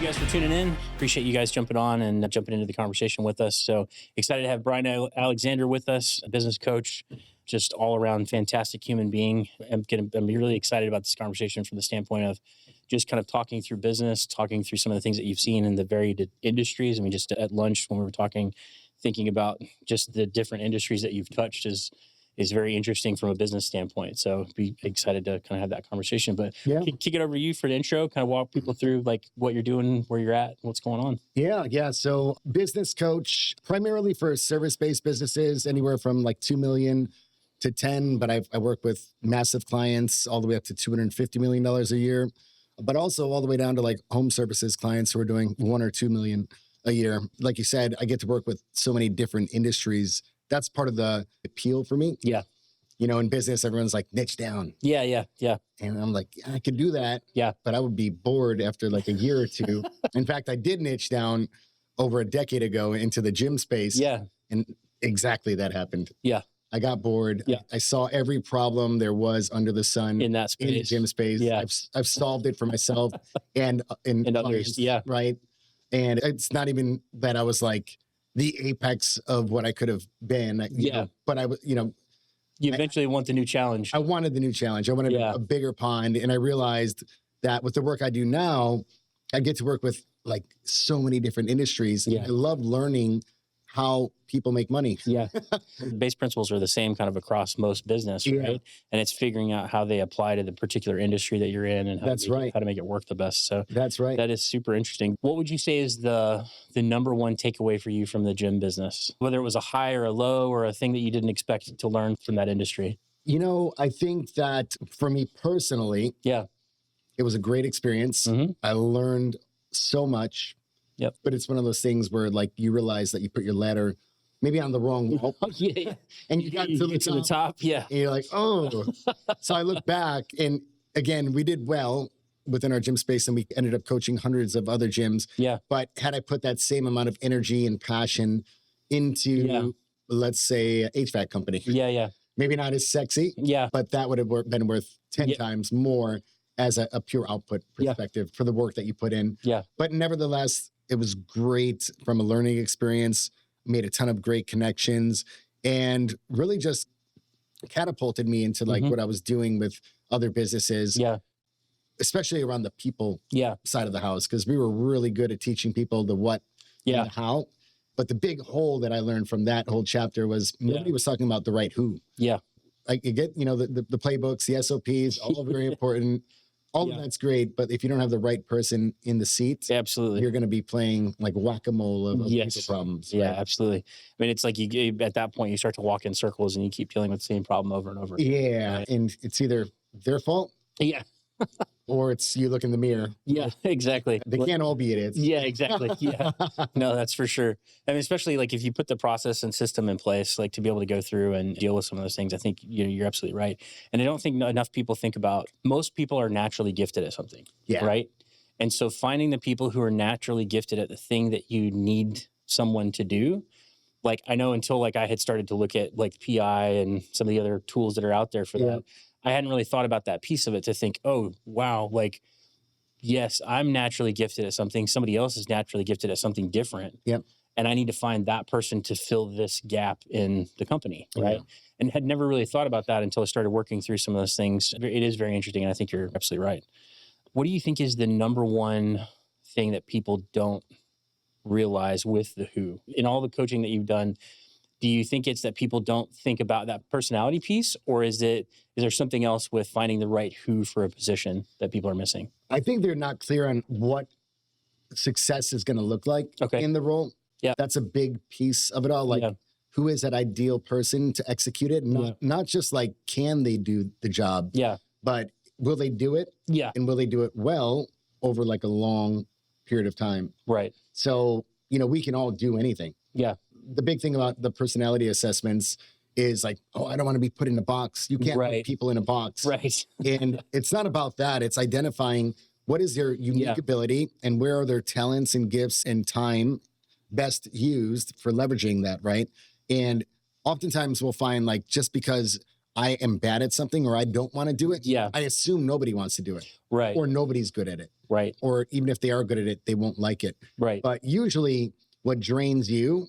you guys for tuning in. Appreciate you guys jumping on and jumping into the conversation with us. So excited to have Brian Alexander with us, a business coach, just all around fantastic human being. I'm really excited about this conversation from the standpoint of just kind of talking through business, talking through some of the things that you've seen in the varied industries. I mean, just at lunch when we were talking, thinking about just the different industries that you've touched is very interesting from a business standpoint. So be excited to kind of have that conversation. But kick it over to you for the intro, kind of walk people through like what you're doing, where you're at, what's going on. Yeah. So business coach, primarily for service-based businesses, anywhere from like 2 million to 10, but I work with massive clients all the way up to $250 million a year, but also all the way down to like home services clients who are doing 1 or 2 million a year. Like you said, I get to work with so many different industries. That's part of the appeal for me. Yeah. You know, in business, everyone's like niche down. Yeah. And I'm like, I could do that. Yeah. But I would be bored after like a year or two. In fact, I did niche down over a decade ago into the gym space. Yeah. And exactly that happened. Yeah. I got bored. Yeah. I saw every problem there was under the sun in that space, in the gym space. Yeah. I've solved it for myself and others. Clients, yeah. Right. And it's not even that I was like the apex of what I could have been. You know, but I was, you eventually want the new challenge. I wanted the new challenge. I wanted a bigger pond. And I realized that with the work I do now, I get to work with like so many different industries. Yeah. I love learning how people make money. Yeah. Base principles are the same kind of across most business, right? And it's figuring out how they apply to the particular industry that you're in and how to make it work the best. So that's right. That is super interesting. What would you say is the number one takeaway for you from the gym business? Whether it was a high or a low or a thing that you didn't expect to learn from that industry? You know, I think that for me personally, it was a great experience. Mm-hmm. I learned so much. Yep. But it's one of those things where like you realize that you put your ladder maybe on the wrong wall. Yeah. And you got to the top. Yeah. And you're like, oh. So I look back and again, we did well within our gym space and we ended up coaching hundreds of other gyms. Yeah. But had I put that same amount of energy and passion into, let's say, an HVAC company. Yeah. Maybe not as sexy. Yeah. But that would have been worth 10 times more as a pure output perspective for the work that you put in. Yeah. But nevertheless, it was great from a learning experience, made a ton of great connections, and really just catapulted me into like what I was doing with other businesses. Yeah. Especially around the people side of the house, because we were really good at teaching people the what and the how. But the big hole that I learned from that whole chapter was nobody was talking about the right who. Yeah. Like you get, the playbooks, the SOPs, all very important. All of that's great, but if you don't have the right person in the seat, absolutely, you're going to be playing like whack-a-mole of people problems. Yeah, absolutely. I mean, it's like you at that point you start to walk in circles and you keep dealing with the same problem over and over. Yeah, right? And it's either their fault, or it's you look in the mirror. Yeah, exactly. They can't all be idiots. Yeah, exactly. Yeah, no, that's for sure. I mean, especially like if you put the process and system in place, like to be able to go through and deal with some of those things, I think you're absolutely right. And I don't think enough people think about, most people are naturally gifted at something, right? And so finding the people who are naturally gifted at the thing that you need someone to do, like I know until like I had started to look at like PI and some of the other tools that are out there for that, I hadn't really thought about that piece of it to think, oh, wow, like, yes, I'm naturally gifted at something. Somebody else is naturally gifted at something different. Yep. And I need to find that person to fill this gap in the company, right? And had never really thought about that until I started working through some of those things. It is very interesting, and I think you're absolutely right. What do you think is the number one thing that people don't realize with the who? In all the coaching that you've done, do you think it's that people don't think about that personality piece, or is there something else with finding the right who for a position that people are missing? I think they're not clear on what success is going to look like in the role. Yeah. That's a big piece of it all. Like who is that ideal person to execute it? Not just like, can they do the job? Yeah. But will they do it? Yeah. And will they do it well over like a long period of time? Right. So, we can all do anything. Yeah. The big thing about the personality assessments is like, oh, I don't want to be put in a box. You can't put people in a box. Right. And it's not about that. It's identifying what is their unique ability and where are their talents and gifts and time best used for leveraging that, right? And oftentimes we'll find like, just because I am bad at something or I don't want to do it, yeah, I assume nobody wants to do it. right, Or nobody's good at it. right, Or even if they are good at it, they won't like it. right. But usually what drains you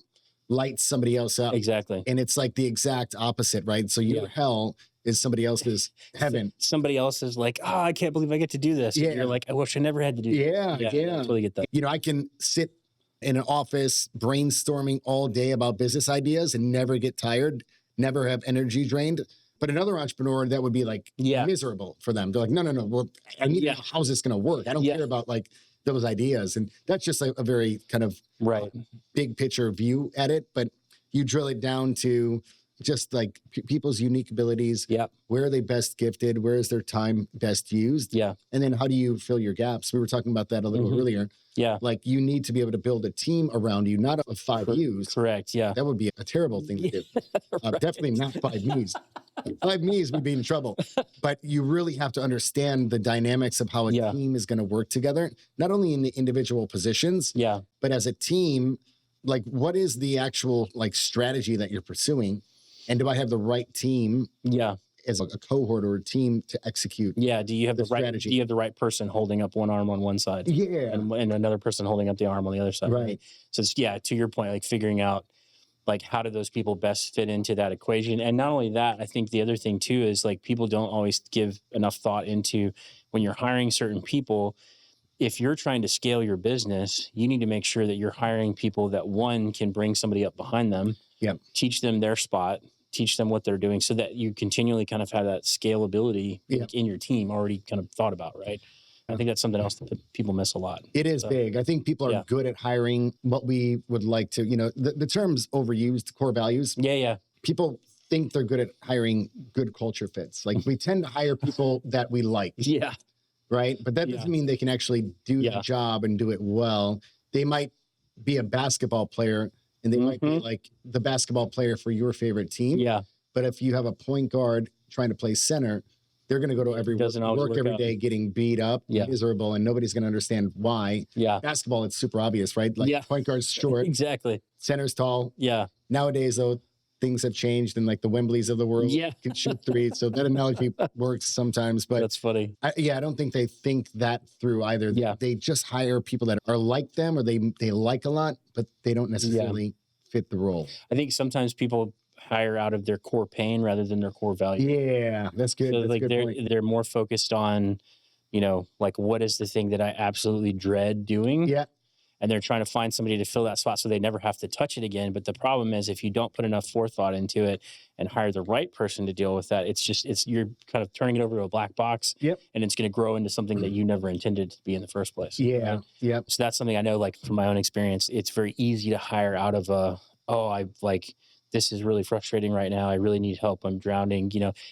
lights somebody else up. Exactly. And it's like the exact opposite, right? So your hell is somebody else's heaven. Somebody else is like, oh, I can't believe I get to do this. Yeah. And you're like, I wish I never had to do that. Yeah. I totally get that. You know, I can sit in an office brainstorming all day about business ideas and never get tired, never have energy drained. But another entrepreneur, that would be like miserable for them. They're like, no. Well, I need to know how's this going to work. I don't care about like those ideas. And that's just a very kind of big picture view at it. But you drill it down to just like people's unique abilities. Where are they best gifted? Where is their time best used? And then how do you fill your gaps? We were talking about that a little earlier. Like you need to be able to build a team around you, not of 5 U's. Correct. Yeah. That would be a terrible thing to do. Definitely not 5 U's. 5 U's would be in trouble. But you really have to understand the dynamics of how a team is going to work together, not only in the individual positions, but as a team. Like, what is the actual like strategy that you're pursuing? And do I have the right team? As a cohort or a team to execute. Do you have the right strategy? Do you have the right person holding up one arm on one side? And another person holding up the arm on the other side. Right. So it's, to your point, like figuring out like how do those people best fit into that equation. And not only that, I think the other thing too is like people don't always give enough thought into when you're hiring certain people. If you're trying to scale your business, you need to make sure that you're hiring people that one can bring somebody up behind them, teach them their spot, teach them what they're doing so that you continually kind of have that scalability in your team already kind of thought about, right? I think that's something else that people miss a lot. It is big. I think people are good at hiring what we would like to, the term's overused, core values. People think they're good at hiring good culture fits. Like we tend to hire people that we like. Right. But that doesn't mean they can actually do the job and do it well. They might be a basketball player and they might be like the basketball player for your favorite team. But if you have a point guard trying to play center, they're going to go to work every day getting beat up, miserable, and nobody's going to understand why. Basketball, it's super obvious, right? Like point guard's short. Exactly. Center's tall. Nowadays, though, things have changed and like the Wembleys of the world can shoot threes. So that analogy works sometimes, but that's funny. I don't think they think that through either. They just hire people that are like them or they like a lot, but they don't necessarily fit the role. I think sometimes people hire out of their core pain rather than their core value. Yeah, that's good. So that's like a good point. they're more focused on, like what is the thing that I absolutely dread doing? And they're trying to find somebody to fill that spot so they never have to touch it again. But the problem is if you don't put enough forethought into it and hire the right person to deal with that, you're kind of turning it over to a black box and it's going to grow into something that you never intended to be in the first place. Right? So that's something I know, like from my own experience, it's very easy to hire out of this is really frustrating right now. I really need help. I'm drowning.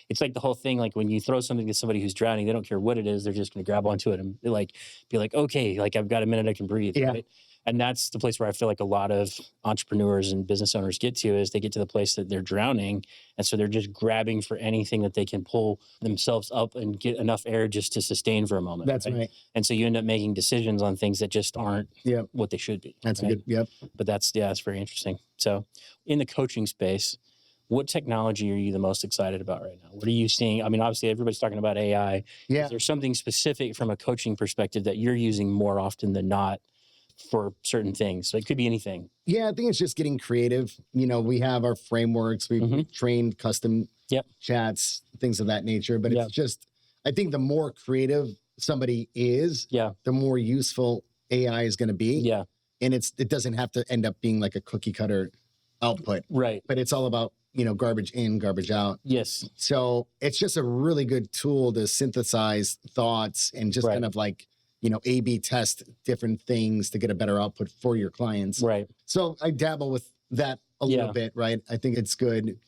It's like the whole thing, like when you throw something to somebody who's drowning, they don't care what it is. They're just going to grab onto it and be like, okay, like I've got a minute I can breathe. Right? And that's the place where I feel like a lot of entrepreneurs and business owners get to is they get to the place that they're drowning. And so they're just grabbing for anything that they can pull themselves up and get enough air just to sustain for a moment. That's right. And so you end up making decisions on things that just aren't what they should be. That's a good, But that's very interesting. So in the coaching space, what technology are you the most excited about right now? What are you seeing? I mean, obviously everybody's talking about AI. Is there something specific from a coaching perspective that you're using more often than not for certain things? So it could be anything. Yeah, I think it's just getting creative. We have our frameworks. We've trained custom chats, things of that nature. But it's just, I think the more creative somebody is, the more useful AI is going to be. And it doesn't have to end up being like a cookie cutter output. Right. But it's all about, garbage in, garbage out. Yes. So it's just a really good tool to synthesize thoughts and just kind of like, A/B test different things to get a better output for your clients. Right. So I dabble with that a little bit, right? I think it's good.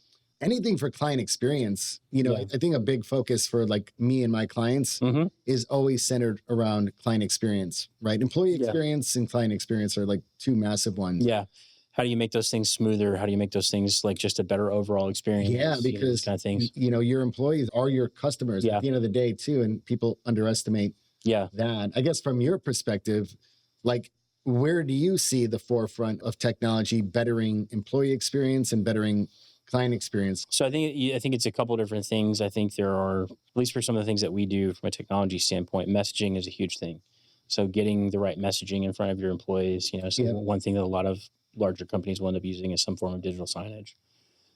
Anything for client experience, I think a big focus for like me and my clients is always centered around client experience, right? Employee experience and client experience are like two massive ones. Yeah. How do you make those things smoother? How do you make those things like just a better overall experience? Yeah, because kind of things. Your employees are your customers at the end of the day too, and people underestimate that. I guess from your perspective, like where do you see the forefront of technology bettering employee experience and bettering client experience? So I think it's a couple of different things. I think there are, at least for some of the things that we do from a technology standpoint, messaging is a huge thing. So getting the right messaging in front of your employees, so one thing that a lot of larger companies will end up using is some form of digital signage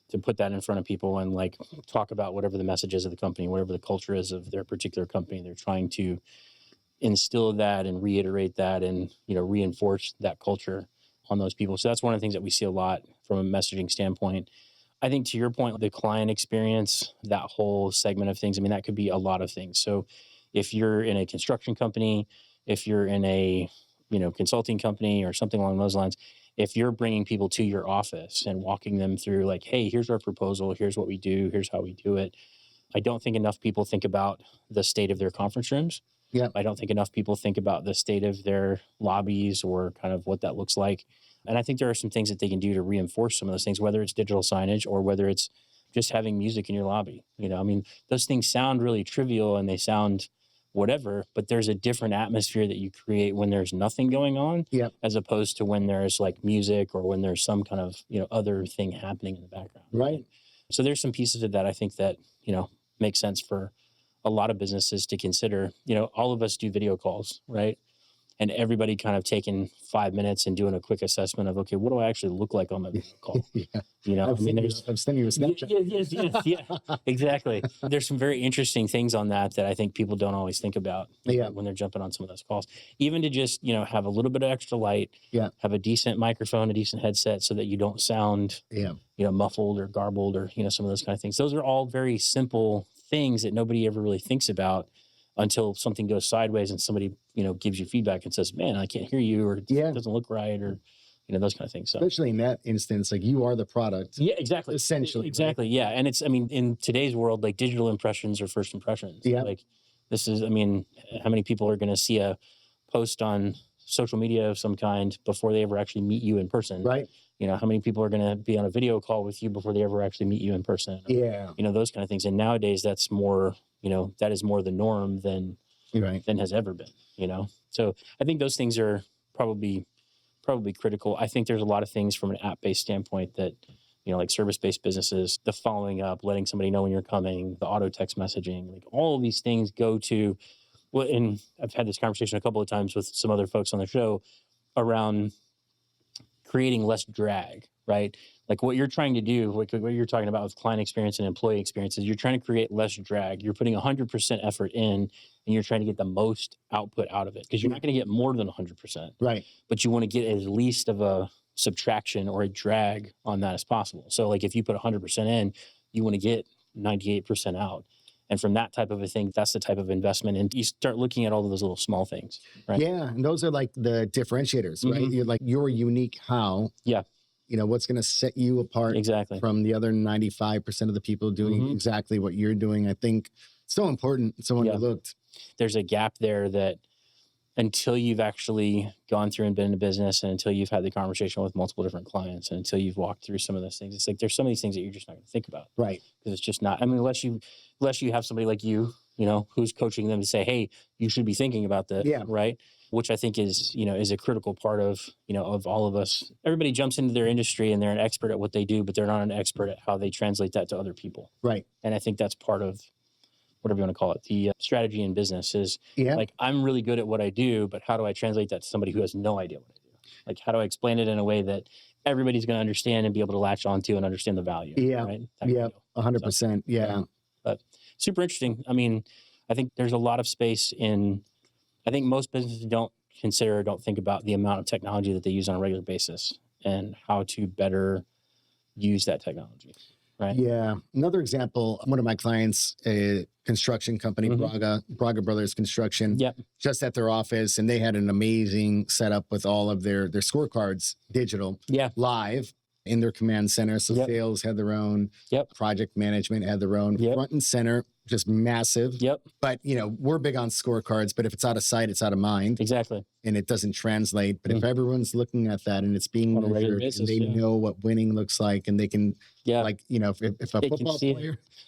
to put that in front of people and like talk about whatever the message is of the company, whatever the culture is of their particular company. They're trying to instill that and reiterate that and, reinforce that culture on those people. So that's one of the things that we see a lot from a messaging standpoint. I think to your point, the client experience, that whole segment of things, I mean, that could be a lot of things. So if you're in a construction company, if you're in a, consulting company or something along those lines, if you're bringing people to your office and walking them through like, hey, here's our proposal, here's what we do, here's how we do it. I don't think enough people think about the state of their conference rooms. Yeah. I don't think enough people think about the state of their lobbies or kind of what that looks like. And I think there are some things that they can do to reinforce some of those things, whether it's digital signage or whether it's just having music in your lobby. I mean, those things sound really trivial and they sound whatever, but there's a different atmosphere that you create when there's nothing going on, as opposed to when there's like music or when there's some kind of, other thing happening in the background. Right. So there's some pieces of that I think that, make sense for a lot of businesses to consider. All of us do video calls, right? And everybody kind of taking 5 minutes and doing a quick assessment of, okay, what do I actually look like on my video call? I've seen you a Snapchat. Yeah, exactly. There's some very interesting things on that I think people don't always think about when they're jumping on some of those calls. Even to just, have a little bit of extra light, have a decent microphone, a decent headset so that you don't sound, muffled or garbled or, some of those kind of things. Those are all very simple things that nobody ever really thinks about until something goes sideways and somebody, gives you feedback and says, man, I can't hear you, or it doesn't look right, or, those kind of things. So especially in that instance, like you are the product. Yeah, exactly. Essentially. Exactly. Right? Yeah. And it's, in today's world, like digital impressions are first impressions. Yeah. Like this is, how many people are going to see a post on social media of some kind before they ever actually meet you in person? Right. How many people are going to be on a video call with you before they ever actually meet you in person? Yeah. Those kind of things. And nowadays that's more, that is more the norm than has ever been, So I think those things are probably critical. I think there's a lot of things from an app-based standpoint that, like service-based businesses, the following up, letting somebody know when you're coming, the auto text messaging, like all of these things go to, well, and I've had this conversation a couple of times with some other folks on the show around creating less drag, right? Like what you're trying to do, what you're talking about with client experience and employee experience is you're trying to create less drag. You're putting 100% effort in and you're trying to get the most output out of it because you're not going to get more than 100%. Right. But you want to get as least of a subtraction or a drag on that as possible. So like if you put 100% in, you want to get 98% out. And from that type of a thing, that's the type of investment. And you start looking at all of those little small things, right? Yeah. And those are like the differentiators, right? You're like your unique how. Yeah. What's going to set you apart from the other 95% of the people doing exactly what you're doing. I think it's so important. It's so overlooked. There's a gap there that until you've actually gone through and been in a business and until you've had the conversation with multiple different clients and until you've walked through some of those things, it's like there's some of these things that you're just not going to think about. Right. Because it's just not, unless you have somebody like you, who's coaching them to say, hey, you should be thinking about this, right? Which I think is a critical part of, of all of us. Everybody jumps into their industry and they're an expert at what they do, but they're not an expert at how they translate that to other people. Right. And I think that's part of whatever you want to call it, the strategy in business is like, I'm really good at what I do, but how do I translate that to somebody who has no idea what I do? Like, how do I explain it in a way that everybody's going to understand and be able to latch onto and understand the value? Yeah. Right? 100%. So, yeah. But super interesting. I think there's a lot of space I think most businesses don't consider or don't think about the amount of technology that they use on a regular basis and how to better use that technology. Right. Yeah. Another example, one of my clients, a construction company, Braga Brothers Construction, just at their office, and they had an amazing setup with all of their scorecards digital, live in their command center. So sales had their own, project management had their own, front and center, just massive. But, we're big on scorecards, but if it's out of sight, it's out of mind. Exactly. And it doesnly translate. But if everyone's looking at that and it's being measured and they know what winning looks like and they can, if a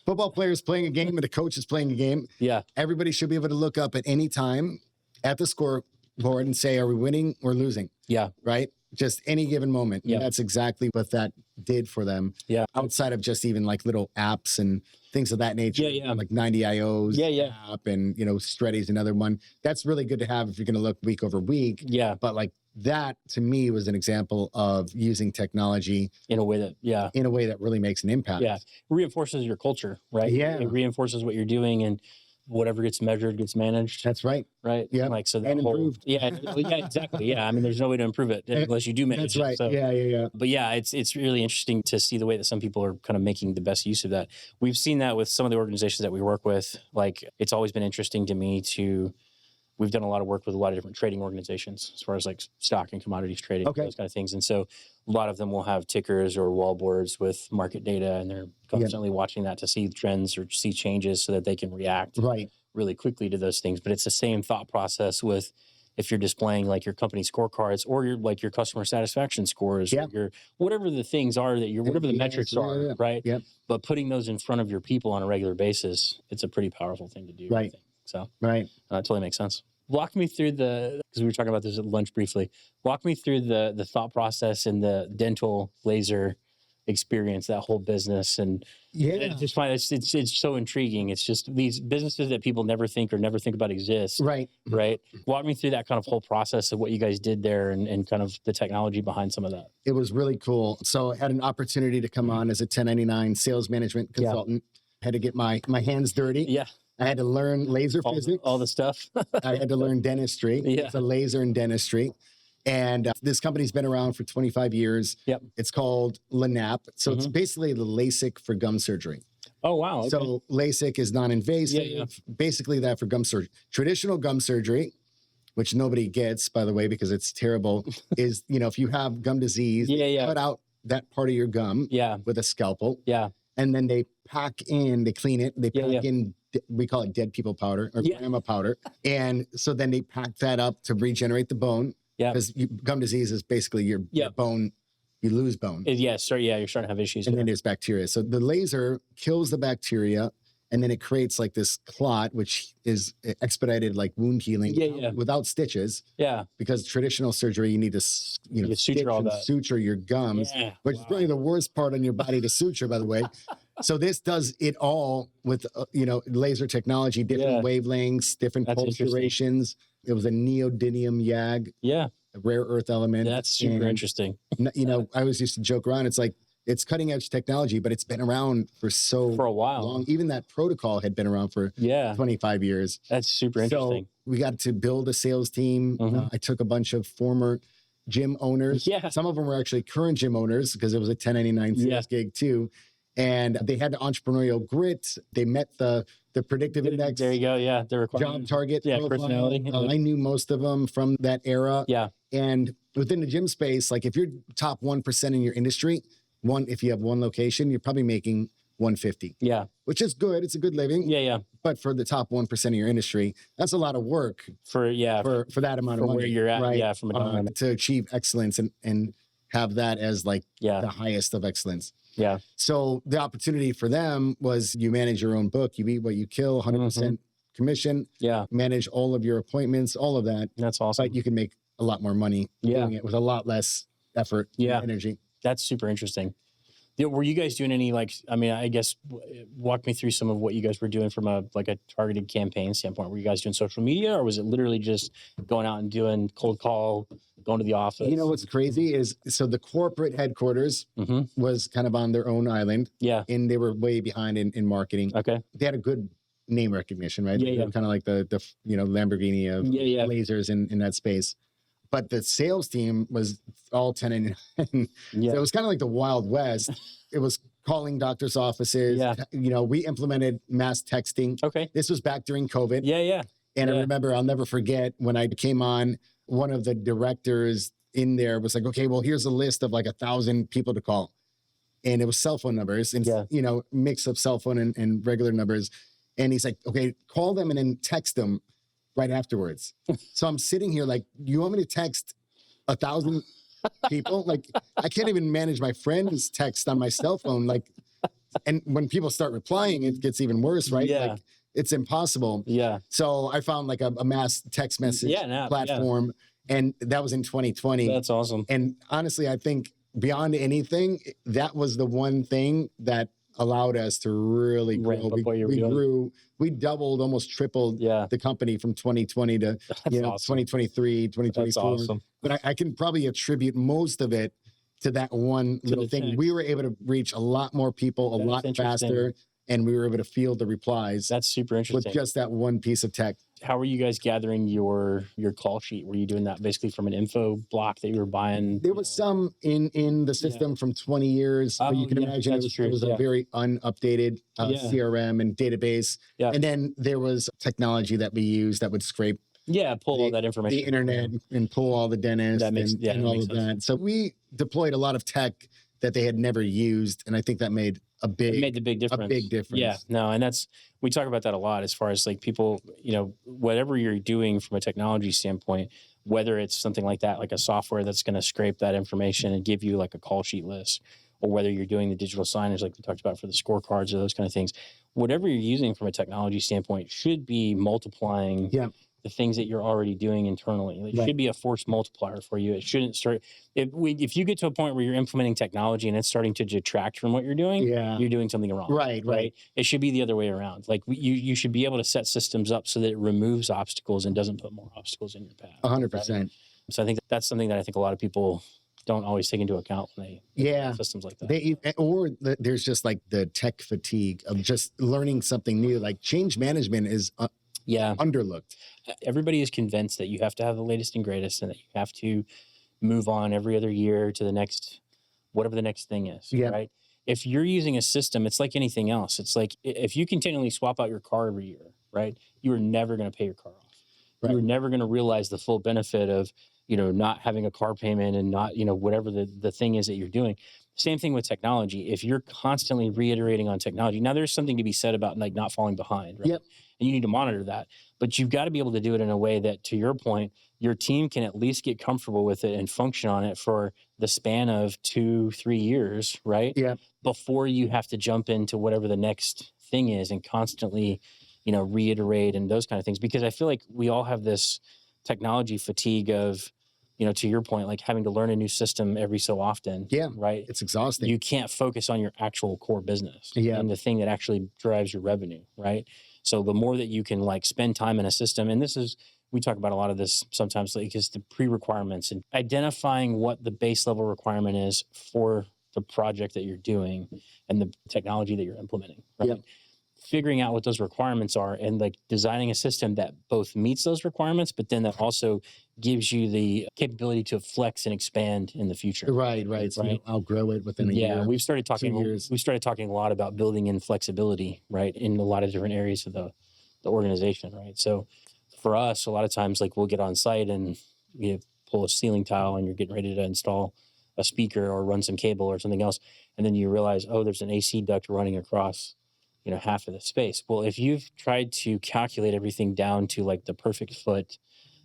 football player is playing a game and the coach is playing a game, everybody should be able to look up at any time at the scoreboard and say, are we winning or losing? Yeah. Right? just any given moment. Yeah. And that's exactly what that did for them. Yeah. Outside of just even like little apps and things of that nature. Yeah. Like 90IO's app and, Stretty's another one. That's really good to have if you're going to look week over week. Yeah. But like that to me was an example of using technology in a way that really makes an impact. Yeah. Reinforces your culture, right? Yeah. It reinforces what you're doing, and whatever gets measured gets managed. That's right. Right. Yeah. Like, so that and improved. Yeah, exactly. Yeah. I mean, there's no way to improve it unless you do manage That's right. it. So, Yeah. But yeah, it's really interesting to see the way that some people are kind of making the best use of that. We've seen that with some of the organizations that we work with. Like, it's always been interesting to me we've done a lot of work with a lot of different trading organizations as far as like stock and commodities trading, those kind of things. And so a lot of them will have tickers or wall boards with market data, and they're constantly watching that to see trends or see changes so that they can react really quickly to those things. But it's the same thought process with if you're displaying like your company scorecards or your customer satisfaction scores or your whatever the things are that whatever the metrics are, right? Yep. But putting those in front of your people on a regular basis, it's a pretty powerful thing to do. Right. I think. So that totally makes sense. Walk me through because we were talking about this at lunch briefly. Walk me through the thought process and the dental laser experience, that whole business. And I just find it's so intriguing. It's just these businesses that people never think about exist. Right. Walk me through that kind of whole process of what you guys did there and kind of the technology behind some of that. It was really cool. So I had an opportunity to come on as a 1099 sales management consultant. Had to get my hands dirty. Yeah. I had to learn laser physics. All the stuff. I had to learn dentistry. It's a laser in dentistry. And this company's been around for 25 years. Yep. It's called LANAP. So it's basically the LASIK for gum surgery. Oh, wow. Okay. So LASIK is non-invasive. Basically that for gum surgery. Traditional gum surgery, which nobody gets, by the way, because it's terrible, is, if you have gum disease, cut out that part of your gum with a scalpel. Yeah. And then they clean it, they pack in, we call it dead people powder or grandma powder. And so then they pack that up to regenerate the bone. Yeah. Because gum disease is basically your bone, you lose bone. You're starting to have issues. And then there's bacteria. So the laser kills the bacteria, and then it creates like this clot, which is expedited like wound healing without stitches. Yeah. Because traditional surgery, you need to, suture all that. Suture your gums, which is probably the worst part on your body to suture, by the way. So this does it all with, laser technology, different wavelengths, different pulse durations. It was a neodymium YAG. Yeah. A rare earth element. That's super interesting. I always used to joke around. It's like, it's cutting edge technology, but it's been around for a while long. Even that protocol had been around for 25 years. That's super interesting. So we got to build a sales team. I took a bunch of former gym owners. Yeah. Some of them were actually current gym owners because it was a 1099 sales gig too. And they had the entrepreneurial grit. They met the predictive index. There you go. Yeah. The job target. Profile. Personality. I knew most of them from that era. Yeah. And within the gym space, like if you're top 1% in your industry, if you have one location, you're probably making 150. Yeah. Which is good. It's a good living. Yeah. But for the top 1% of your industry, that's a lot of work for that amount of money. Where you're at. Right? Yeah. From a to achieve excellence and have that as like the highest of excellence. Yeah. So the opportunity for them was you manage your own book, you eat what you kill, 100% commission. Yeah. Manage all of your appointments, all of that. That's awesome. But you can make a lot more money doing it with a lot less effort and energy. That's super interesting. Were you guys doing any I guess walk me through some of what you guys were doing from a targeted campaign standpoint. Were you guys doing social media, or was it literally just going out and doing cold call, going to the office? You know what's crazy is the corporate headquarters was kind of on their own island. Yeah. And they were way behind in marketing. Okay. They had a good name recognition, right? Yeah. Kind of like the Lamborghini of lasers in that space. But the sales team was all 1099. So it was kind of like the Wild West. It was calling doctors' offices. Yeah. We implemented mass texting. Okay. This was back during COVID. Yeah. And I remember, I'll never forget when I came on, one of the directors in there was like, okay, well, here's a list of 1,000 people to call. And it was cell phone numbers and, mix of cell phone and regular numbers. And he's like, okay, call them and then text them right afterwards. So I'm sitting here like, you want me to text 1,000 people? I can't even manage my friend's text on my cell phone. And when people start replying, it gets even worse, right? Yeah. It's impossible. Yeah. So I found a mass text message platform. And that was in 2020. That's awesome. And honestly, I think beyond anything, that was the one thing that allowed us to really grow. We doubled, almost tripled the company from 2020 to 2023, 2024. That's awesome. But I can probably attribute most of it to that one little thing. Tech. We were able to reach a lot more people a lot faster, and we were able to field the replies. That's super interesting. With just that one piece of tech. How were you guys gathering your call sheet? Were you doing that basically from an info block that you were buying? There was some in the system from 20 years, but you can imagine it was a very unupdated CRM and database. Yeah. And then there was technology that we used that would scrape pull all that information. The internet and pull all the dentists and all of that. So we deployed a lot of tech that they had never used, and I think that made a big difference. A big difference. Yeah, no, and we talk about that a lot as far as like people, whatever you're doing from a technology standpoint, whether it's something like that, like a software that's going to scrape that information and give you like a call sheet list, or whether you're doing the digital signage like we talked about for the scorecards or those kind of things, whatever you're using from a technology standpoint should be multiplying the things that you're already doing internally. It should be a force multiplier for you. It shouldn't start. If you get to a point where you're implementing technology and it's starting to detract from what you're doing, you're doing something wrong. Right. It should be the other way around. Like you should be able to set systems up so that it removes obstacles and doesn't put more obstacles in your path. 100%. Right? So I think that's something that I think a lot of people don't always take into account when they systems like that. There's just like the tech fatigue of just learning something new. Like change management is underlooked. Everybody is convinced that you have to have the latest and greatest and that you have to move on every other year to the next, whatever the next thing is, right? If you're using a system, it's like anything else. It's like if you continually swap out your car every year, right? You are never going to pay your car off. Right. You're never going to realize the full benefit of, not having a car payment and not, whatever the thing is that you're doing. Same thing with technology. If you're constantly reiterating on technology, now there's something to be said about like not falling behind, right? Yep. And you need to monitor that, but you've got to be able to do it in a way that, to your point, your team can at least get comfortable with it and function on it for the span of 2-3 years, right? Yeah. Before you have to jump into whatever the next thing is and constantly, reiterate and those kind of things. Because I feel like we all have this technology fatigue of, to your point, like having to learn a new system every so often. Yeah. Right. It's exhausting. You can't focus on your actual core business and the thing that actually drives your revenue. Right. So the more that you can like spend time in a system, and we talk about a lot of this sometimes, like is the pre-requirements and identifying what the base level requirement is for the project that you're doing and the technology that you're implementing. Right. Yep. Figuring out what those requirements are and like designing a system that both meets those requirements, but then that also gives you the capability to flex and expand in the future. Right. So I'll grow it within a year. We've started talking a lot about building in flexibility, right, in a lot of different areas of the organization, right? So for us, a lot of times, like we'll get on site and pull a ceiling tile and you're getting ready to install a speaker or run some cable or something else, and then you realize, oh, there's an AC duct running across half of the space. Well, if you've tried to calculate everything down to like the perfect foot,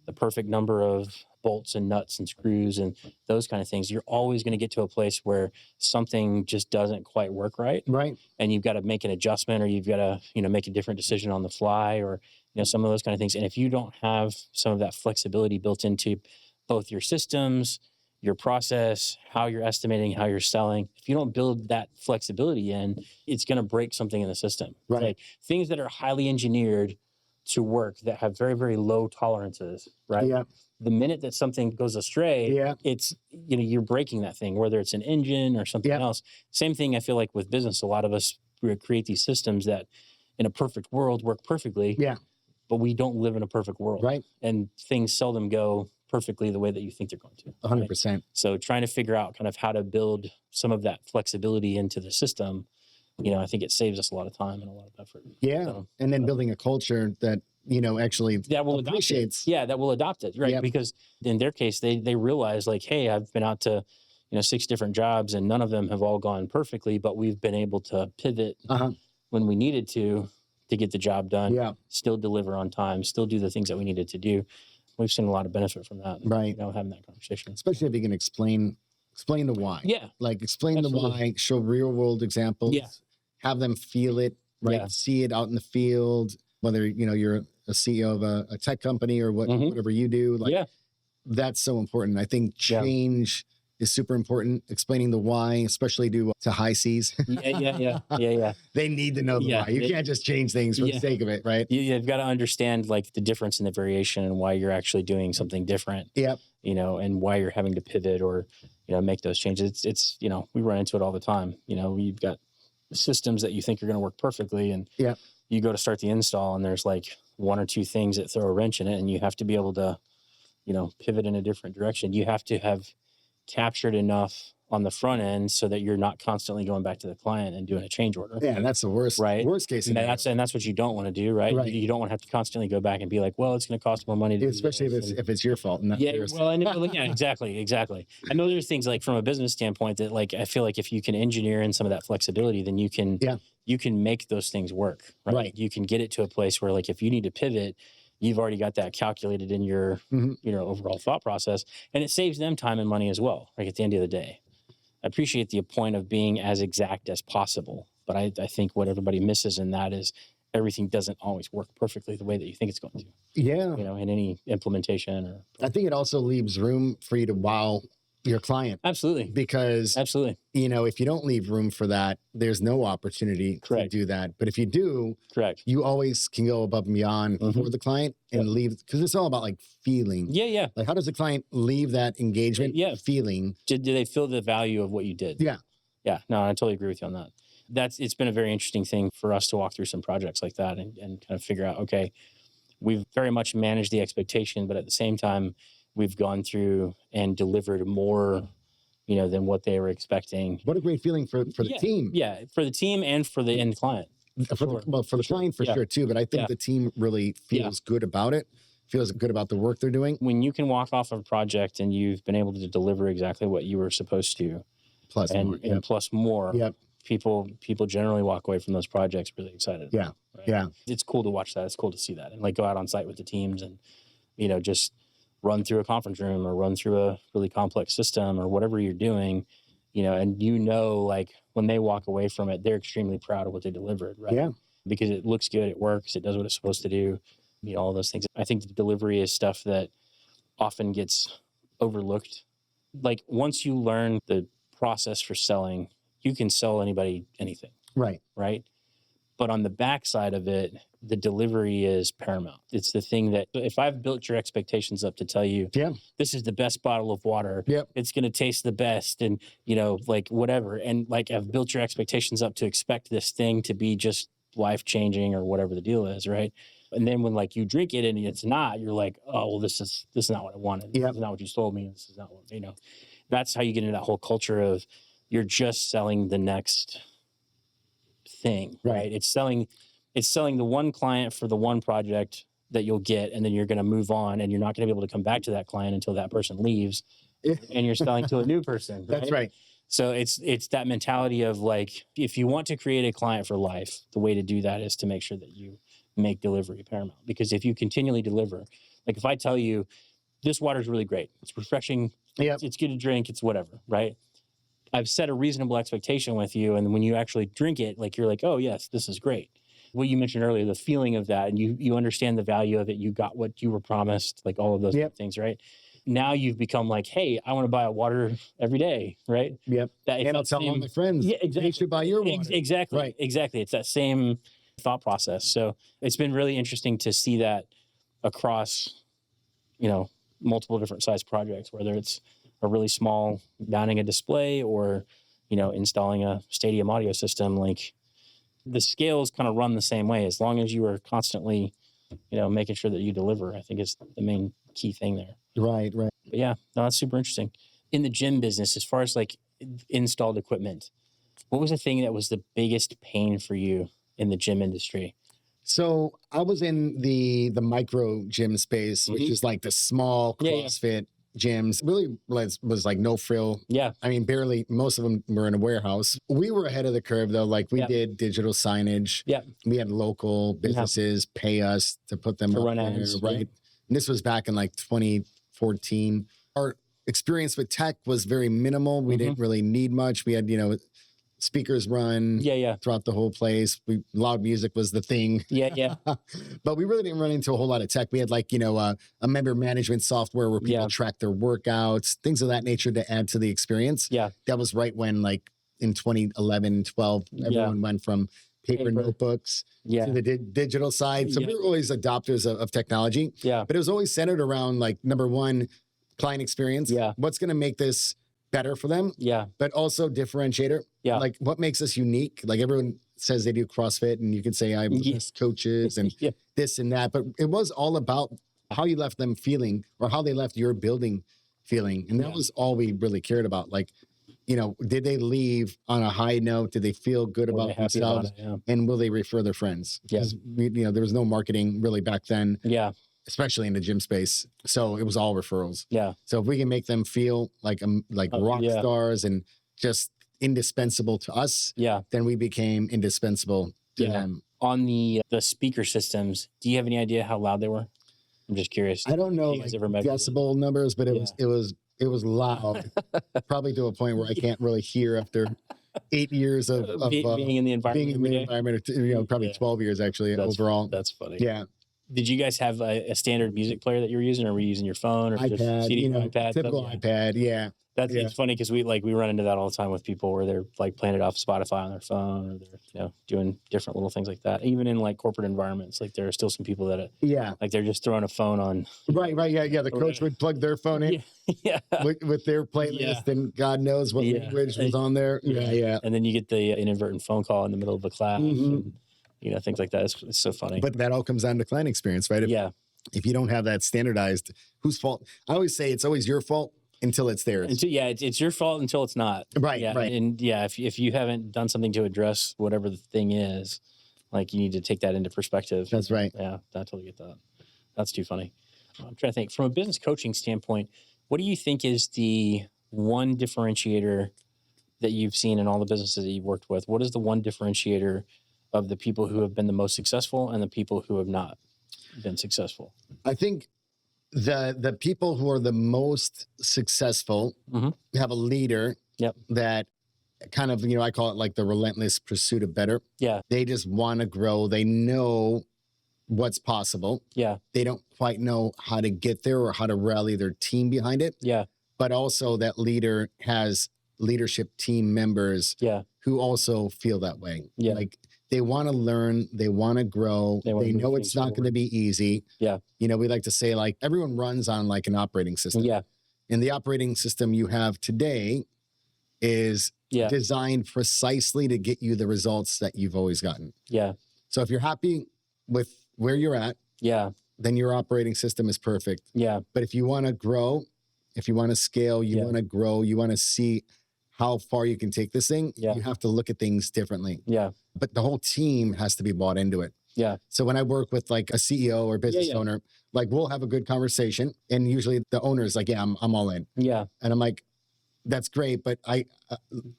the perfect number of bolts and nuts and screws and those kind of things, you're always going to get to a place where something just doesn't quite work right. Right. And you've got to make an adjustment, or you've got to, make a different decision on the fly, or, some of those kind of things. And if you don't have some of that flexibility built into both your systems, your process, how you're estimating, how you're selling, if you don't build that flexibility in, it's going to break something in the system. Right. Like things that are highly engineered to work that have very, very low tolerances, right? Yeah. The minute that something goes astray, it's, you're breaking that thing, whether it's an engine or something else. Same thing I feel like with business. A lot of us create these systems that in a perfect world work perfectly. Yeah. But we don't live in a perfect world. Right. And things seldom go perfectly the way that you think they're going to. 100%. Right? So trying to figure out kind of how to build some of that flexibility into the system, I think it saves us a lot of time and a lot of effort. Yeah. So, and then building a culture that, actually that will appreciates. That will adopt it. Right. Yep. Because in their case, they realize like, hey, I've been out to, 6 different jobs and none of them have all gone perfectly, but we've been able to pivot when we needed to get the job done, still deliver on time, still do the things that we needed to do. We've seen a lot of benefit from that, right? Having that conversation, especially if you can explain the why. Yeah, like explain the why, show real world examples. Yeah, have them feel it, right? See it out in the field. Whether you're a CEO of a tech company or whatever you do, like that's so important. I think change is super important. Explaining the why, especially to high C's. Yeah. They need to know the why. You can't just change things for the sake of it, right? You've got to understand like the difference in the variation and why you're actually doing something different. Yep. And why you're having to pivot or, make those changes. It's we run into it all the time. You've got systems that you think are going to work perfectly, and you go to start the install and there's like one or two things that throw a wrench in it, and you have to be able to, pivot in a different direction. You have to have captured enough on the front end so that you're not constantly going back to the client and doing a change order. Yeah, that's the worst, right? Worst case scenario. And that's what you don't want to do, right? You don't want to have to constantly go back and be like, well, it's going to cost more money to especially if it's your fault. And exactly. I know there's things like from a business standpoint that like I feel like if you can engineer in some of that flexibility, then you can make those things work, right? You can get it to a place where like if you need to pivot, you've already got that calculated in your overall thought process, and it saves them time and money as well. Like at the end of the day, I appreciate the point of being as exact as possible, but I think what everybody misses in that is everything doesn't always work perfectly the way that you think it's going to. Yeah, in any implementation or. I think it also leaves room for you to wow your client. Absolutely. Because if you don't leave room for that, there's no opportunity to do that. But if you do, you always can go above and beyond for the client and leave, because it's all about like feeling. Yeah. Like how does the client leave that engagement feeling? Do they feel the value of what you did? Yeah. No, I totally agree with you on that. It's been a very interesting thing for us to walk through some projects like that and kind of figure out, okay, we've very much managed the expectation, but at the same time, we've gone through and delivered more, than what they were expecting. What a great feeling for the team. Yeah, for the team and for the end client. For the client for sure too, but I think the team really feels good about it, feels good about the work they're doing. When you can walk off of a project and you've been able to deliver exactly what you were supposed to, plus more, people generally walk away from those projects really excited. Yeah, right? It's cool to watch that. It's cool to see that and like go out on site with the teams and, just run through a conference room or run through a really complex system or whatever you're doing, and like when they walk away from it, they're extremely proud of what they delivered, right? Yeah. Because it looks good, it works, it does what it's supposed to do, all those things. I think the delivery is stuff that often gets overlooked. Like once you learn the process for selling, you can sell anybody anything. Right. But on the backside of it, the delivery is paramount. It's the thing that if I've built your expectations up to tell you, this is the best bottle of water, it's going to taste the best and, like whatever. And like I've built your expectations up to expect this thing to be just life-changing or whatever the deal is, right? And then when like you drink it and it's not, you're like, oh, well, this is not what I wanted. This is not what you sold me. This is not what, that's how you get into that whole culture of you're just selling the next thing, right? It's selling the one client for the one project that you'll get, and then you're going to move on, and you're not going to be able to come back to that client until that person leaves, and you're selling to a new person. Right? That's right. So it's that mentality of like, if you want to create a client for life, the way to do that is to make sure that you make delivery paramount. Because if you continually deliver, like if I tell you this water is really great, it's refreshing, it's good to drink, it's whatever, right? I've set a reasonable expectation with you, and when you actually drink it, like you're like, oh yes, this is great. What you mentioned earlier, the feeling of that, and you understand the value of it. You got what you were promised, like all of those things, right? Now you've become like, hey, I want to buy a water every day, right? Yep. And I'll tell all my friends, exactly. They should buy your water. Exactly. Right. Exactly. It's that same thought process. So it's been really interesting to see that across, multiple different size projects, whether it's a really small mounting a display or, installing a stadium audio system. Like the scales kind of run the same way as long as you are constantly, making sure that you deliver. I think is the main key thing there. Right. But yeah, no, that's super interesting. In the gym business, as far as like installed equipment, what was the thing that was the biggest pain for you in the gym industry? So I was in the micro gym space, which is like the small CrossFit gyms. Really was like no frill. Yeah. I mean, barely. Most of them were in a warehouse. We were ahead of the curve though. Like we did digital signage. Yeah. We had local businesses pay us to put them to up run there, ads, right? And this was back in like 2014. Our experience with tech was very minimal. We didn't really need much. We had, speakers run throughout the whole place. Loud music was the thing. But we really didn't run into a whole lot of tech. We had like, a member management software where people track their workouts, things of that nature to add to the experience. That was right when like in 2011, 12, everyone went from paper notebooks to the digital side. So we were always adopters of technology. But it was always centered around like, number one, client experience. What's going to make this better for them? But also differentiator. Like what makes us unique? Like everyone says they do CrossFit and you can say I'm the best coaches and this and that. But it was all about how you left them feeling or how they left your building feeling. And that was all we really cared about. Like, did they leave on a high note? Did they feel good about themselves? And will they refer their friends? Because there was no marketing really back then. Especially in the gym space. So it was all referrals. So if we can make them feel like rock stars and just indispensable to us, then we became indispensable to them. On the speaker systems, do you have any idea how loud they were? I'm just curious. I don't know like decibel numbers, but it was loud. Probably to a point where I can't really hear after 8 years of being in the environment. Probably 12 years actually overall. That's funny. Yeah. Did you guys have a standard music player that you were using, or were you using your phone or iPad, just CD, iPad? Typical iPad, It's funny because we run into that all the time with people where they're like playing it off Spotify on their phone, or they're doing different little things like that. Even in like corporate environments, like there are still some people that like they're just throwing a phone on. Right. The coach would plug their phone in with their playlist, and God knows what language was on there. And then you get the inadvertent phone call in the middle of a class. And, things like that. It's so funny. But that all comes down to client experience, right? If you don't have that standardized, whose fault? I always say it's always your fault until it's theirs. It's your fault until it's not. Right. And if you haven't done something to address whatever the thing is, like you need to take that into perspective. That's right. Yeah, I totally get that. That's too funny. I'm trying to think from a business coaching standpoint, what do you think is the one differentiator that you've seen in all the businesses that you've worked with? What is the one differentiator of the people who have been the most successful and the people who have not been successful? I think the people who are the most successful have a leader that kind of, I call it like the relentless pursuit of better. They just want to grow. They know what's possible. They don't quite know how to get there or how to rally their team behind it. But also that leader has leadership team members who also feel that way. Like they want to learn, they want to grow, they know it's not going to be easy. We like to say like everyone runs on like an operating system. And the operating system you have today is designed precisely to get you the results that you've always gotten. So if you're happy with where you're at, then your operating system is perfect. But if you want to grow, if you want to scale, you want to grow, you want to see how far you can take this thing, you have to look at things differently. But the whole team has to be bought into it. So when I work with like a CEO or business owner, like we'll have a good conversation, and usually the owner is like, I'm all in. And I'm like, that's great, but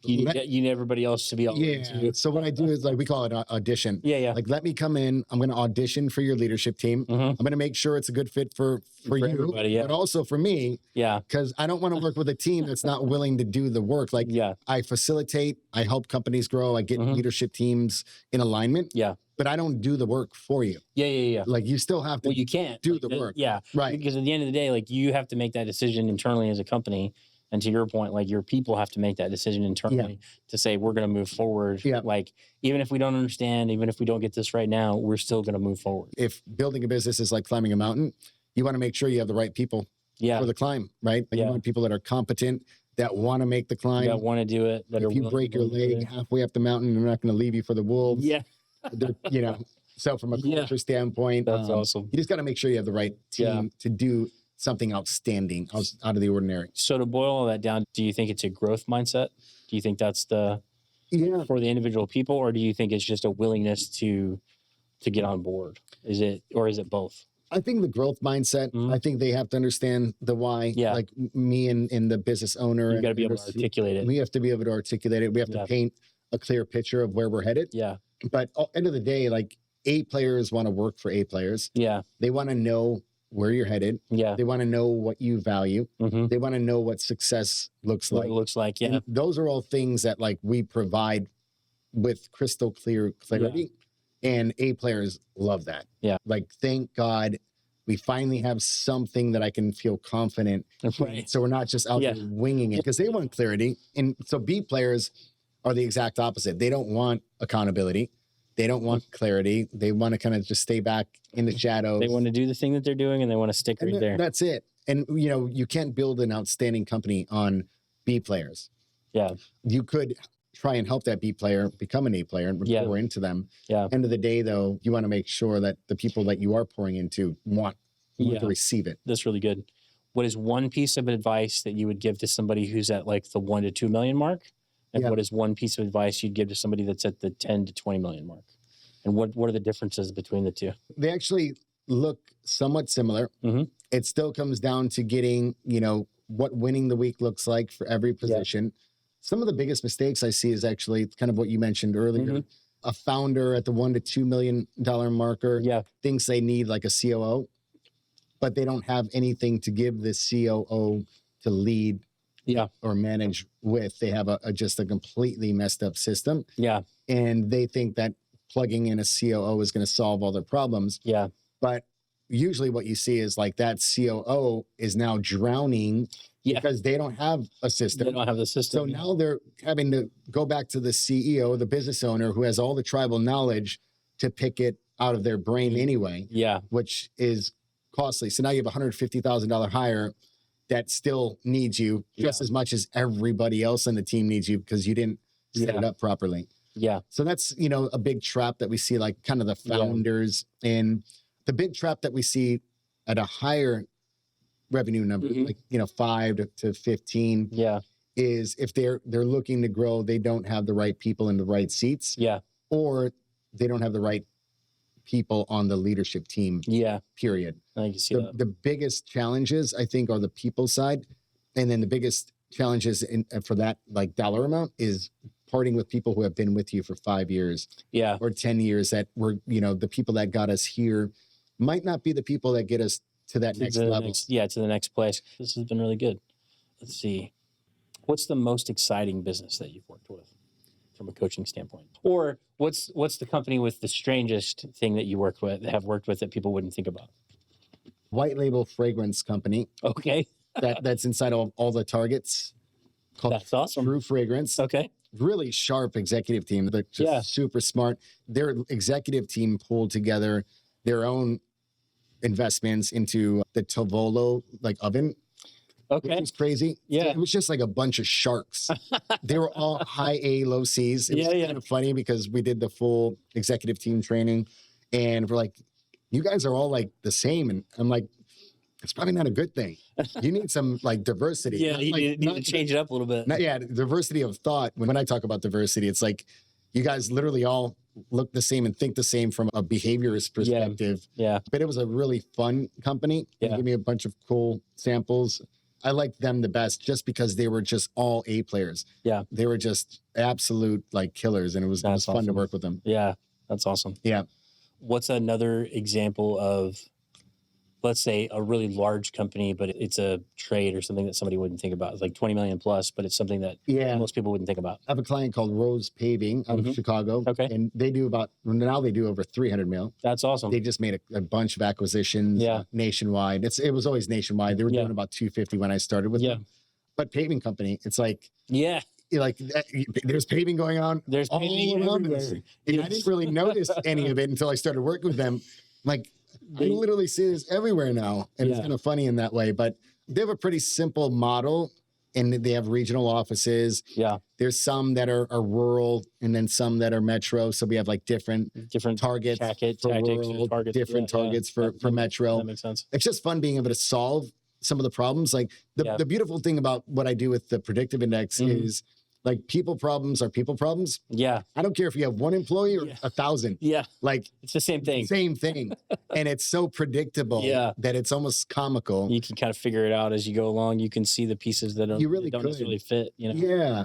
you need everybody else to be all in too. So what I do is like, we call it an audition. Like, let me come in. I'm going to audition for your leadership team. I'm going to make sure it's a good fit for you, but also for me. Because I don't want to work with a team that's not willing to do the work. Like I facilitate, I help companies grow. I get leadership teams in alignment. But I don't do the work for you. Like you still have to you can't do the work. Right. Because at the end of the day, like you have to make that decision internally as a company. And to your point, like your people have to make that decision internally to say, we're going to move forward. Like, even if we don't understand, even if we don't get this right now, we're still going to move forward. If building a business is like climbing a mountain, you want to make sure you have the right people for the climb, right? Like you want people that are competent, that want to make the climb. That want to do it. That if you break your leg halfway up the mountain, they're not going to leave you for the wolves. So from a culture standpoint, that's awesome. You just got to make sure you have the right team to do something outstanding, out of the ordinary. So to boil all that down, do you think it's a growth mindset? Do you think that's for the individual people, or do you think it's just a willingness to get on board? Is it both? I think the growth mindset, I think they have to understand the why. Like me and the business owner. You got to be able to articulate it. We have to be able to articulate it. We have to paint a clear picture of where we're headed. But at the end of the day, like A players want to work for A players. They want to know where you're headed. Yeah. They want to know what you value. They want to know what success looks like. What it looks like, yeah. And those are all things that like we provide with crystal clear clarity. And A players love that. Yeah. Like, thank God we finally have something that I can feel confident. Right. So we're not just out there winging it, because they want clarity. And so B players are the exact opposite. They don't want accountability. They don't want clarity. They want to kind of just stay back in the shadows. They want to do the thing that they're doing, and they want to stick right there. That's it. And, you know, you can't build an outstanding company on B players. Yeah. You could try and help that B player become an A player and pour into them. Yeah. End of the day, though, you want to make sure that the people that you are pouring into want to receive it. That's really good. What is one piece of advice that you would give to somebody who's at like the 1 to 2 million mark? And what is one piece of advice you'd give to somebody that's at the 10 to 20 million mark? And what are the differences between the two? They actually look somewhat similar. It still comes down to getting, you know, what winning the week looks like for every position. Some of the biggest mistakes I see is actually kind of what you mentioned earlier. A founder at the $1 to $2 million marker thinks they need like a COO, but they don't have anything to give the COO to lead or manage with. They have just a completely messed up system. And they think that plugging in a COO is going to solve all their problems. But usually what you see is like that COO is now drowning because they don't have a system. They don't have the system. So now they're having to go back to the CEO, the business owner, who has all the tribal knowledge, to pick it out of their brain anyway. Which is costly. So now you have a $150,000 hire that still needs you just as much as everybody else in the team needs you, because you didn't set it up properly. So that's, you know, a big trap that we see, like kind of the founders. And the big trap that we see at a higher revenue number, like, you know, 5 to 15, is if they're looking to grow, they don't have the right people in the right seats, or they don't have the right people on the leadership team. Period. I can see that. The biggest challenges, I think, are the people side, and then the biggest challenges for that like dollar amount is parting with people who have been with you for 5 years, or 10 years, that were, you know, the people that got us here might not be the people that get us to that next level. To the next place. This has been really good. Let's see. What's the most exciting business that you've worked with from a coaching standpoint? Or what's the company with the strangest thing that you have worked with that people wouldn't think about? White label fragrance company. Okay. that's inside of all the targets. That's awesome. True Fragrance. Okay. Really sharp executive team. They're just super smart. Their executive team pulled together their own investments into the Tovolo like oven. Okay. Which is crazy. It was just like a bunch of sharks. They were all high A, low C's. It was kind of funny because we did the full executive team training, and we're like, you guys are all like the same. And I'm like, it's probably not a good thing. You need some like diversity. You need to change it up a little bit. Diversity of thought. When I talk about diversity, it's like you guys literally all look the same and think the same from a behaviorist perspective. But it was a really fun company. They gave me a bunch of cool samples. I liked them the best just because they were just all A players. They were just absolute like killers, and it was fun to work with them. That's awesome. What's another example of, let's say, a really large company, but it's a trade or something that somebody wouldn't think about? It's like 20 million plus, but it's something that most people wouldn't think about. I have a client called Rose Paving out of Chicago. And they do now they do over 300 mil. That's awesome. They just made a bunch of acquisitions nationwide. It was always nationwide. They were doing about 250 when I started with them. But paving company, it's like, like there's paving going on. There's paving around us. And I didn't really notice any of it until I started working with them. Like, I literally see this everywhere now, and it's kind of funny in that way. But they have a pretty simple model, and they have regional offices. There's some that are rural, and then some that are metro. So we have like different targets for rural, different targets for metro. That makes sense. It's just fun being able to solve some of the problems. Like the beautiful thing about what I do with the predictive index is, like, people problems are people problems. I don't care if you have one employee or 1,000. Like, it's the same thing. Same thing. And it's so predictable that it's almost comical. You can kind of figure it out as you go along. You can see the pieces that don't necessarily fit.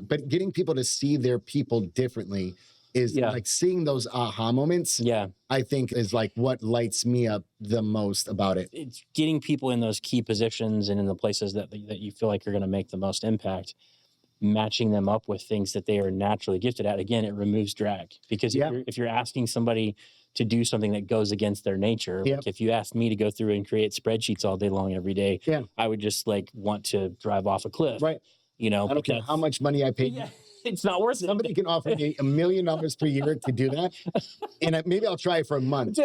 But getting people to see their people differently is like seeing those aha moments. Yeah. I think is like what lights me up the most about it. It's getting people in those key positions and in the places that you feel like you're going to make the most impact, matching them up with things that they are naturally gifted at. Again, it removes drag, because if you're asking somebody to do something that goes against their nature, like if you asked me to go through and create spreadsheets all day long every day, I would just like want to drive off a cliff. Right. You know, I don't care how much money I pay. Yeah, it's not worth it. Somebody can offer me $1 million per year to do that, and maybe I'll try it for a month.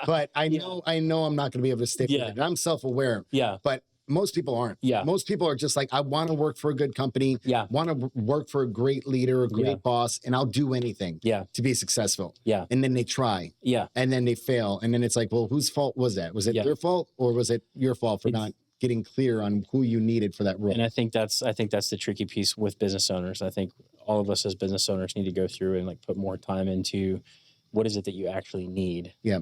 But I know I'm not going to be able to stick with it. And I'm self-aware. Yeah. But most people aren't. Yeah. Most people are just like, I want to work for a good company. Yeah. Want to work for a great leader, a great boss, and I'll do anything to be successful. Yeah. And then they try. Yeah. And then they fail. And then it's like, well, whose fault was that? Was it their fault, or was it your fault for not getting clear on who you needed for that role? And I think that's the tricky piece with business owners. I think all of us as business owners need to go through and like put more time into what is it that you actually need. Yeah.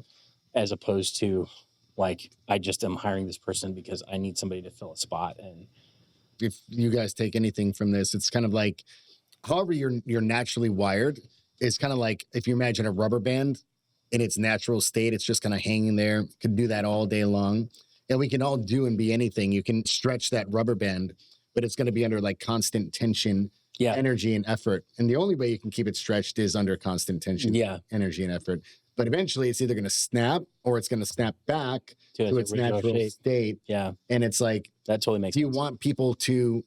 As opposed to like, I just am hiring this person because I need somebody to fill a spot. And if you guys take anything from this, it's kind of like, however you're naturally wired, it's kind of like if you imagine a rubber band in its natural state, it's just kind of hanging there. Could do that all day long. And we can all do and be anything. You can stretch that rubber band, but it's going to be under like constant tension, energy, and effort. And the only way you can keep it stretched is under constant tension, energy, and effort. But eventually it's either going to snap or it's going to snap back to its natural state. Yeah. And it's like, that totally makes sense. Do you want people to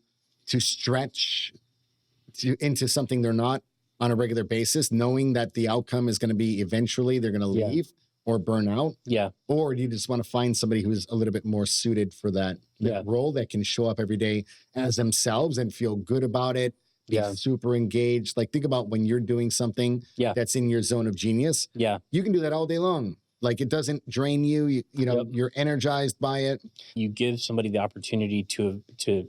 stretch into something they're not on a regular basis, knowing that the outcome is going to be eventually they're going to leave or burn out? Yeah. Or do you just want to find somebody who's a little bit more suited for that role, that can show up every day as themselves and feel good about it? Be super engaged. Like, think about when you're doing something that's in your zone of genius. Yeah. You can do that all day long. Like, it doesn't drain you. You know, you're energized by it. You give somebody the opportunity to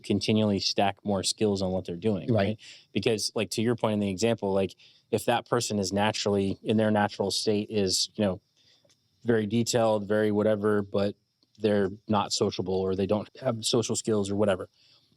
continually stack more skills on what they're doing. Right. Because like, to your point in the example, like if that person is naturally in their natural state is, you know, very detailed, very whatever, but they're not sociable or they don't have social skills or whatever.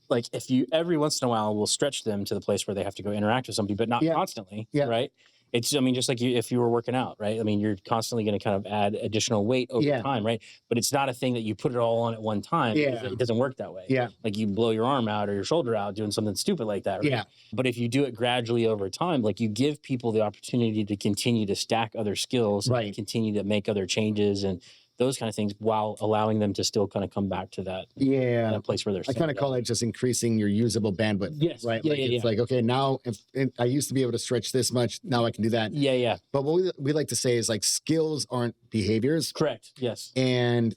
Like if you every once in a while will stretch them to the place where they have to go interact with somebody, but not constantly, right? It's, I mean, just like if you were working out, right? I mean, you're constantly going to kind of add additional weight over time, right? But it's not a thing that you put it all on at one time. It doesn't work that way. Yeah. Like you blow your arm out or your shoulder out doing something stupid like that, right? Yeah. But if you do it gradually over time, like you give people the opportunity to continue to stack other skills, and continue to make other changes and those kind of things, while allowing them to still kind of come back to that, that place where they're. I kind of call it just increasing your usable bandwidth. Yes. Right. It's like, okay, now if I used to be able to stretch this much, now I can do that. Yeah. Yeah. But what we like to say is like skills aren't behaviors. Correct. Yes. And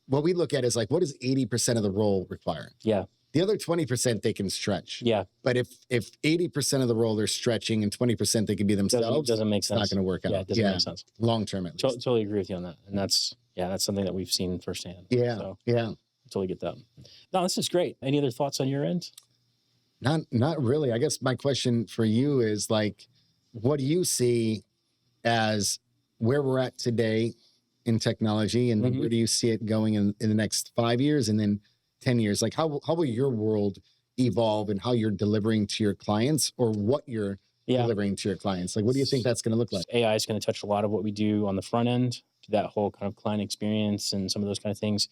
what we look at is like, what does 80% of the role require? Yeah. The other 20% they can stretch. Yeah. But if 80% of the role they're stretching and 20% they can be themselves, doesn't make sense. It's not going to work out. Yeah, it doesn't make sense. Long term at least. Totally agree with you on that. And that's something that we've seen firsthand. Yeah. So, yeah. Totally get that. No, this is great. Any other thoughts on your end? Not really. I guess my question for you is like, what do you see as where we're at today in technology, and then where do you see it going in the next 5 years and then 10 years? Like how will your world evolve and how you're delivering to your clients, or what you're delivering to your clients? Like, what do you think that's going to look like? AI is going to touch a lot of what we do on the front end, that whole kind of client experience and some of those kind of things.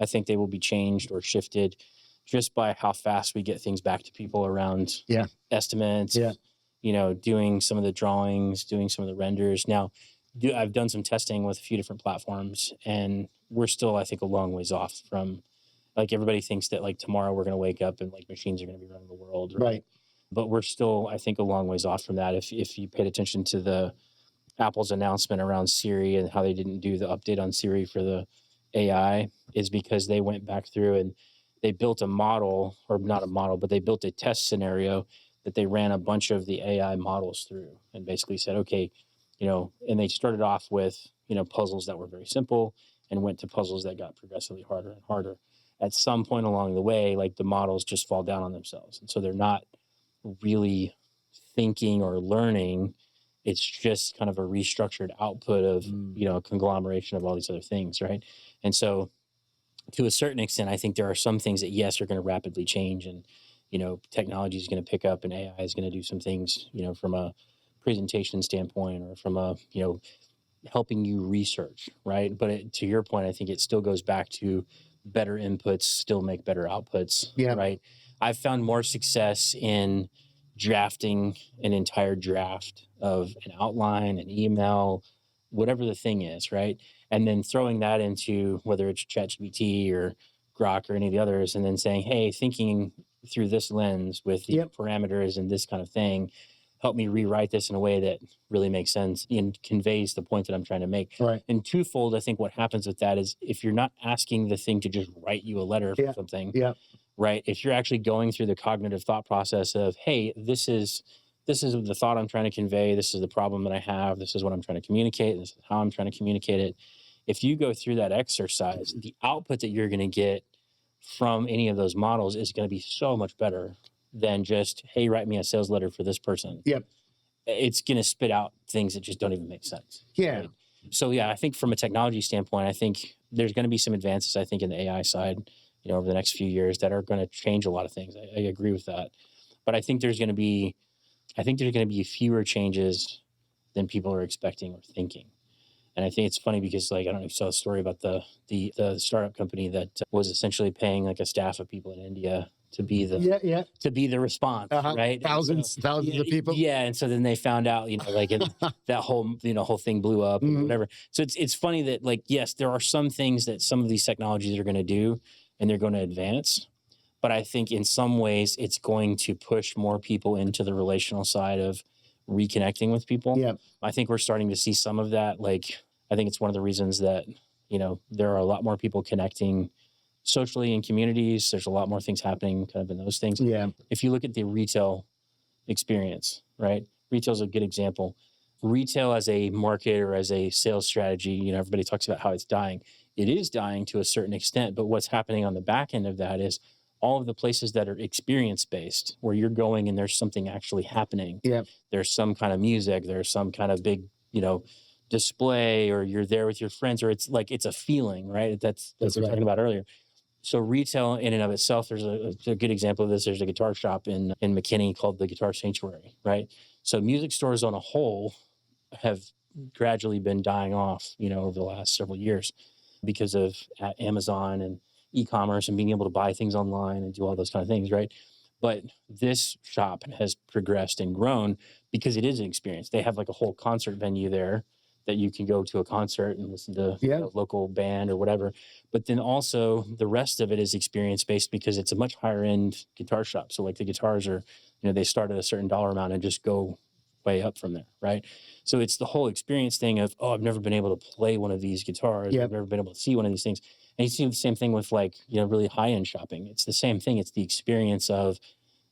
I think they will be changed or shifted just by how fast we get things back to people around estimates, you know, doing some of the drawings, doing some of the renders. Now, I've done some testing with a few different platforms, and we're still, I think, a long ways off from, like, everybody thinks that like tomorrow we're going to wake up and like machines are going to be running the world. Right. But we're still, I think, a long ways off from that. If you paid attention to the Apple's announcement around Siri and how they didn't do the update on Siri for the AI, is because they went back through and they built a model, or not a model, but they built a test scenario that they ran a bunch of the AI models through and basically said, okay, you know, and they started off with, you know, puzzles that were very simple and went to puzzles that got progressively harder and harder. At some point along the way, like the models just fall down on themselves. And so they're not really thinking or learning. It's just kind of a restructured output of, you know, a conglomeration of all these other things, right? And so to a certain extent, I think there are some things that, yes, are going to rapidly change, and, you know, technology is going to pick up and AI is going to do some things, you know, from a presentation standpoint or from a, helping you research, right? But to your point, I think it still goes back to better inputs still make better outputs, right? I've found more success in drafting an entire draft of an outline, an email, whatever the thing is, right? And then throwing that into whether it's ChatGPT or Grok or any of the others, and then saying, hey, thinking through this lens with the parameters and this kind of thing, help me rewrite this in a way that really makes sense and conveys the point that I'm trying to make. Right. And twofold, I think what happens with that is if you're not asking the thing to just write you a letter for something, right? If you're actually going through the cognitive thought process of, hey, this is the thought I'm trying to convey, this is the problem that I have, this is what I'm trying to communicate, this is how I'm trying to communicate it. If you go through that exercise, the output that you're going to get from any of those models is going to be so much better than just, hey, write me a sales letter for this person. It's going to spit out things that just don't even make sense. Right? So I think from a technology standpoint, I think there's going to be some advances, I think, in the AI side, over the next few years that are going to change a lot of things. I agree with that. But I think there's going to be fewer changes than people are expecting or thinking. And I think it's funny because, I don't know if you saw a story about the startup company that was essentially paying a staff of people in India to be the to be the response, right? Thousands of people. Yeah, and so then they found out, that whole thing blew up and whatever. So it's funny that yes, there are some things that some of these technologies are going to do, and they're going to advance. But I think in some ways it's going to push more people into the relational side of reconnecting with people. I think we're starting to see some of that. I think it's one of the reasons that, there are a lot more people connecting socially in communities. There's a lot more things happening kind of in those things. If you look at the retail experience, right? Retail is a good example. Retail as a market or as a sales strategy, everybody talks about how it's dying. It is dying to a certain extent, but what's happening on the back end of that is all of the places that are experience-based, where you're going and there's something actually happening. There's some kind of music, there's some kind of big, display, or you're there with your friends, or it's a feeling, right? That's what we were talking about earlier. So retail in and of itself, there's a good example of this. There's a guitar shop in McKinney called the Guitar Sanctuary, right? So music stores on a whole have gradually been dying off, over the last several years because of Amazon and e-commerce and being able to buy things online and do all those kind of things, right? But this shop has progressed and grown because it is an experience. They have a whole concert venue there that you can go to a concert and listen to a local band or whatever. But then also the rest of it is experience-based because it's a much higher end guitar shop. So the guitars are, they start at a certain dollar amount and just go way up from there, right? So it's the whole experience thing of, I've never been able to play one of these guitars. I've never been able to see one of these things. And you see the same thing with really high-end shopping. It's the same thing. It's the experience of,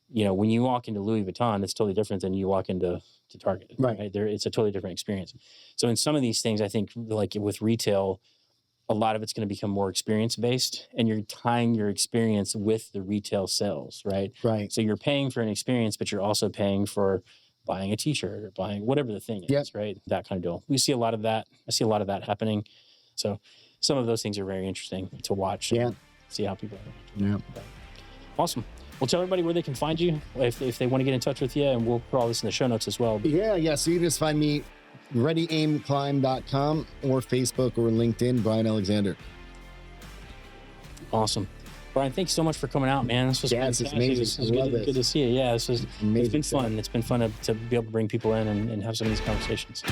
when you walk into Louis Vuitton, it's totally different than you walk into Target. Right. It's a totally different experience. So in some of these things, I think with retail, a lot of it's going to become more experience-based, and you're tying your experience with the retail sales, right? Right. So you're paying for an experience, but you're also paying for buying a t-shirt or buying whatever the thing is, right? That kind of deal. We see a lot of that. I see a lot of that happening. So some of those things are very interesting to watch and see how people are. Yeah. Awesome. Well, tell everybody where they can find you if they want to get in touch with you, and we'll put all this in the show notes as well. Yeah. So you can just find me readyaimclimb.com or Facebook or LinkedIn, Brian Alexander. Awesome. Brian, thanks so much for coming out, man. This was it's amazing. This was good to see you. Yeah, it's been fun. It's been fun to be able to bring people in and have some of these conversations.